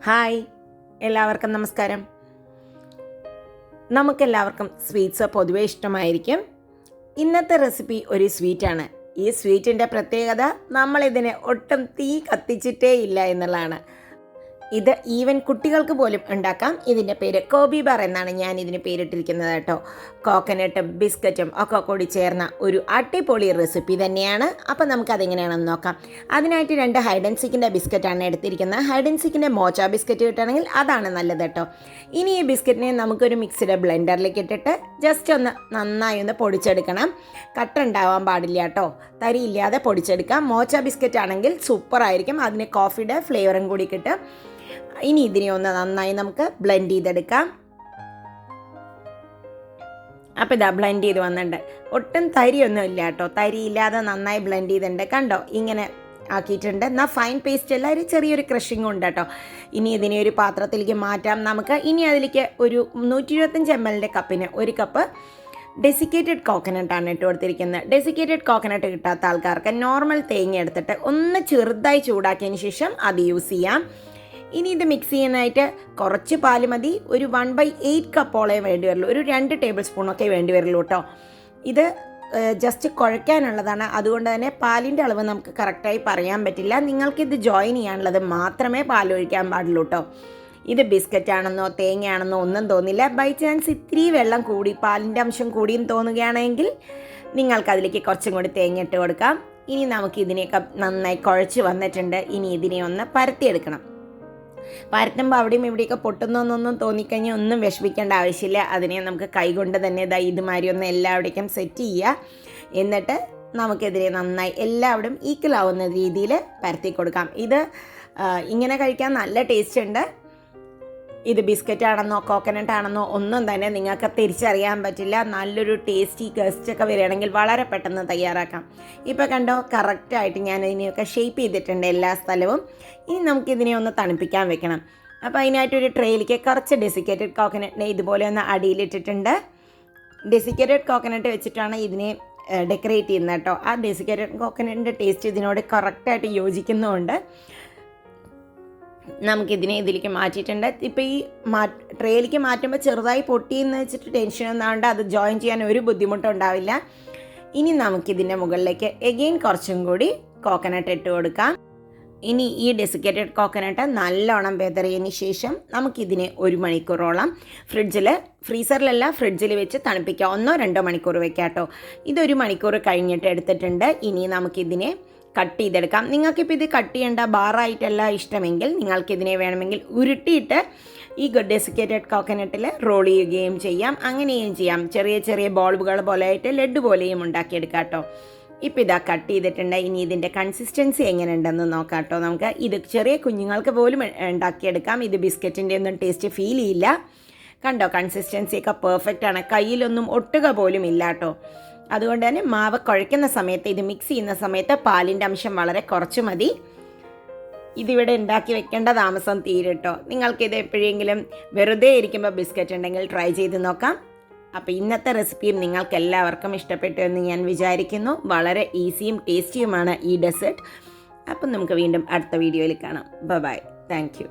Hi, എല്ലാവർക്കും നമസ്കാരം. നമുക്കെല്ലാവർക്കും സ്വീറ്റ്സ് പൊതുവേ ഇഷ്ടമായിരിക്കും. ഇന്നത്തെ റെസിപ്പി ഒരു സ്വീറ്റാണ്. ഈ സ്വീറ്റിൻ്റെ പ്രത്യേകത നമ്മളിതിനെ ഒട്ടും തീ കത്തിച്ചിട്ടേ ഇല്ല എന്നുള്ളതാണ്. ഇത് ഈവൻ കുട്ടികൾക്ക് പോലും ഉണ്ടാക്കാം. ഇതിൻ്റെ പേര് കോബി ബാർ എന്നാണ് ഞാൻ ഇതിന് പേരിട്ടിരിക്കുന്നത് കേട്ടോ. കോക്കനട്ടും ബിസ്ക്കറ്റും ഒക്കെ കൂടി ചേർന്ന ഒരു അടിപൊളി റെസിപ്പി തന്നെയാണ്. അപ്പോൾ നമുക്കതെങ്ങനെയാണെന്ന് നോക്കാം. അതിനായിട്ട് 2 ഹൈഡ് ആൻഡ് സീക്കിൻ്റെ ബിസ്ക്കറ്റാണ് എടുത്തിരിക്കുന്നത്. ഹൈഡ് ആൻഡ് സീക്കിൻ്റെ മോച്ച ബിസ്ക്കറ്റ് കിട്ടുകയാണെങ്കിൽ അതാണ് നല്ലത് കേട്ടോ. ഇനി ഈ ബിസ്ക്കറ്റിനെ നമുക്കൊരു മിക്സിയുടെ ബ്ലെൻഡറിലേക്ക് ഇട്ടിട്ട് ജസ്റ്റ് ഒന്ന് നന്നായി ഒന്ന് പൊടിച്ചെടുക്കണം. കട്ടുണ്ടാവാൻ പാടില്ല കേട്ടോ, തരിയില്ലാതെ പൊടിച്ചെടുക്കാം. മോച്ച ബിസ്ക്കറ്റ് ആണെങ്കിൽ സൂപ്പറായിരിക്കും, അതിന് കോഫിയുടെ ഫ്ലേവറും കൂടി കിട്ടും. ഇനി ഇതിനെ ഒന്ന് നന്നായി നമുക്ക് ബ്ലെൻഡ് ചെയ്തെടുക്കാം. അപ്പോൾ ഇതാ ബ്ലെൻഡ് ചെയ്ത് വന്നിട്ടുണ്ട്. ഒട്ടും തരിയൊന്നും ഇല്ല കേട്ടോ, തരിയില്ലാതെ നന്നായി ബ്ലെൻഡ് ചെയ്തിട്ടുണ്ട്. കണ്ടോ, ഇങ്ങനെ ആക്കിയിട്ടുണ്ട്. എന്നാൽ ഫൈൻ പേസ്റ്റ് അല്ല, ഒരു ചെറിയൊരു ക്രഷിങ് ഉണ്ട് കേട്ടോ. ഇനി ഇതിനെ ഒരു പാത്രത്തിലേക്ക് മാറ്റാം നമുക്ക്. ഇനി അതിലേക്ക് ഒരു 125 ml കപ്പിന് 1 കപ്പ് ഡെസിക്കേറ്റഡ് കോക്കനട്ടാണ് ഇട്ട് കൊടുത്തിരിക്കുന്നത്. ഡെസിക്കേറ്റഡ് കോക്കനട്ട് കിട്ടാത്ത ആൾക്കാർക്ക് നോർമൽ തേങ്ങ എടുത്തിട്ട് ഒന്ന് ചെറുതായി ചൂടാക്കിയതിന് ശേഷം അത് യൂസ് ചെയ്യാം. ഇനി ഇത് മിക്സ് ചെയ്യാനായിട്ട് കുറച്ച് പാല് മതി. ഒരു 1/8 കപ്പോളേ വേണ്ടി വരുള്ളൂ, ഒരു 2 ടേബിൾ സ്പൂണൊക്കെ വേണ്ടി വരുള്ളൂ കേട്ടോ. ഇത് ജസ്റ്റ് കുഴയ്ക്കാനുള്ളതാണ്, അതുകൊണ്ട് തന്നെ പാലിൻ്റെ അളവ് നമുക്ക് കറക്റ്റായി പറയാൻ പറ്റില്ല. നിങ്ങൾക്കിത് ജോയിൻ ചെയ്യാനുള്ളത് മാത്രമേ പാലൊഴിക്കാൻ പാടുള്ളൂ കേട്ടോ. ഇത് ബിസ്ക്കറ്റ് ആണെന്നോ തേങ്ങയാണെന്നോ ഒന്നും തോന്നില്ല. ബൈ ചാൻസ് ഇത്തിരി വെള്ളം കൂടി, പാലിൻ്റെ അംശം കൂടിയും തോന്നുകയാണെങ്കിൽ നിങ്ങൾക്കതിലേക്ക് കുറച്ചും കൂടി തേങ്ങ ഇട്ട് കൊടുക്കാം. ഇനി നമുക്ക് ഇതിനെയൊക്കെ നന്നായി കുഴച്ച് വന്നിട്ടുണ്ട്. ഇനി ഇതിനെ ഒന്ന് പരത്തിയെടുക്കണം. പരത്തുമ്പോൾ അവിടെയും ഇവിടെയൊക്കെ പൊട്ടുന്നൊന്നും തോന്നിക്കഴിഞ്ഞാൽ ഒന്നും വിഷമിക്കേണ്ട ആവശ്യമില്ല. അതിനെ നമുക്ക് കൈകൊണ്ട് തന്നെ ഇതുമാതിരി ഒന്ന് എല്ലാവിടേക്കും സെറ്റ് ചെയ്യുക. എന്നിട്ട് നമുക്കിതിനെ നന്നായി എല്ലാവിടും ഈക്വൽ ആവുന്ന രീതിയിൽ പരത്തി കൊടുക്കാം. ഇത് ഇങ്ങനെ കഴിക്കാൻ നല്ല ടേസ്റ്റ് ഉണ്ട്. ഇത് ബിസ്ക്കറ്റ് ആണെന്നോ കോക്കനട്ട് ആണെന്നോ ഒന്നും തന്നെ നിങ്ങൾക്ക് തിരിച്ചറിയാൻ പറ്റില്ല. നല്ലൊരു ടേസ്റ്റി ഗസ്റ്റൊക്കെ വരികയാണെങ്കിൽ വളരെ പെട്ടെന്ന് തയ്യാറാക്കാം. ഇപ്പോൾ കണ്ടോ, കറക്റ്റായിട്ട് ഞാൻ ഇതിനെയൊക്കെ ഷേപ്പ് ചെയ്തിട്ടുണ്ട് എല്ലാ സ്ഥലവും. ഇനി നമുക്കിതിനെ ഒന്ന് തണുപ്പിക്കാൻ വെക്കണം. അപ്പോൾ അതിനായിട്ടൊരു ട്രേയിലേക്ക് കുറച്ച് ഡെസിക്കേറ്റഡ് കോക്കനട്ടിനെ ഇതുപോലെ ഒന്ന് അടിയിലിട്ടിട്ടുണ്ട്. ഡെസിക്കേറ്റഡ് കോക്കനട്ട് വെച്ചിട്ടാണ് ഇതിനെ ഡെക്കറേറ്റ് ചെയ്യുന്നത് കേട്ടോ. ആ ഡെസിക്കേറ്റഡ് കോക്കനട്ടിൻ്റെ ടേസ്റ്റ് ഇതിനോട് കറക്റ്റായിട്ട് യോജിക്കുന്നുമുണ്ട്. നമുക്കിതിനെ ഇതിലേക്ക് മാറ്റിയിട്ടുണ്ട്. ഇപ്പോൾ ഈ ട്രേയിലേക്ക് മാറ്റുമ്പോൾ ചെറുതായി പൊട്ടിയെന്ന് വെച്ചിട്ട് ടെൻഷൻ ഒന്നാണ്ട് അത് ജോയിൻ ചെയ്യാൻ ഒരു ബുദ്ധിമുട്ടും ഉണ്ടാവില്ല. ഇനി നമുക്കിതിൻ്റെ മുകളിലേക്ക് എഗെയിൻ കുറച്ചും കൂടി കോക്കനട്ട് ഇട്ട് കൊടുക്കാം. ഇനി ഈ ഡെസിക്കേറ്റഡ് കോക്കനട്ട് നല്ലോണം വെതറിയതിന് ശേഷം നമുക്കിതിനെ 1 മണിക്കൂറോളം ഫ്രീസറിലല്ല ഫ്രിഡ്ജിൽ വെച്ച് തണുപ്പിക്കാം. 1-2 മണിക്കൂർ വെക്കാം കേട്ടോ. ഇത് 1 മണിക്കൂർ കഴിഞ്ഞിട്ട് എടുത്തിട്ടുണ്ട്. ഇനി നമുക്കിതിനെ കട്ട് ചെയ്തെടുക്കാം. നിങ്ങൾക്കിപ്പോൾ ഇത് കട്ട് ചെയ്യേണ്ട ബാറായിട്ടല്ല ഇഷ്ടമെങ്കിൽ നിങ്ങൾക്കിതിനെ വേണമെങ്കിൽ ഉരുട്ടിയിട്ട് ഈ ഡെസിക്കേറ്റഡ് കോക്കനട്ടിൽ റോൾ ചെയ്യുകയും ചെയ്യാം. അങ്ങനെയും ചെയ്യാം. ചെറിയ ചെറിയ ബോളുകൾ പോലെ ആയിട്ട് ലഡ്ഡു പോലെയും ഉണ്ടാക്കിയെടുക്കാം കേട്ടോ. ഇപ്പോൾ ഇതാ കട്ട് ചെയ്തിട്ടുണ്ട്. ഇനി ഇതിൻ്റെ കൺസിസ്റ്റൻസി എങ്ങനെയുണ്ടെന്ന് നോക്കാം കേട്ടോ. നമുക്ക് ഇത് ചെറിയ കുഞ്ഞുങ്ങൾക്ക് പോലും ഉണ്ടാക്കിയെടുക്കാം. ഇത് ബിസ്ക്കറ്റിൻ്റെ ഒന്നും ടേസ്റ്റ് ഫീൽ ചെയ്യില്ല. കണ്ടോ, കൺസിസ്റ്റൻസിയൊക്കെ പെർഫെക്റ്റ് ആണ്. കയ്യിലൊന്നും ഒട്ടുക പോലും ഇല്ല കേട്ടോ. അതുകൊണ്ട് തന്നെ മാവ് കുഴയ്ക്കുന്ന സമയത്ത്, ഇത് മിക്സ് ചെയ്യുന്ന സമയത്ത് പാലിൻ്റെ അംശം വളരെ കുറച്ച് മതി. ഇതിവിടെ ഉണ്ടാക്കി വെക്കേണ്ട താമസം തീരട്ടോ. നിങ്ങൾക്കിത് എപ്പോഴെങ്കിലും വെറുതെ ഇരിക്കുമ്പോൾ ബിസ്ക്കറ്റ് ഉണ്ടെങ്കിൽ ട്രൈ ചെയ്ത് നോക്കാം. അപ്പോൾ ഇന്നത്തെ റെസിപ്പിയും നിങ്ങൾക്ക് എല്ലാവർക്കും ഇഷ്ടപ്പെട്ടു എന്ന് ഞാൻ വിചാരിക്കുന്നു. വളരെ ഈസിയും ടേസ്റ്റിയുമാണ് ഈ ഡെസേർട്ട്. അപ്പം നമുക്ക് വീണ്ടും അടുത്ത വീഡിയോയിൽ കാണാം. ബൈ. Thank you.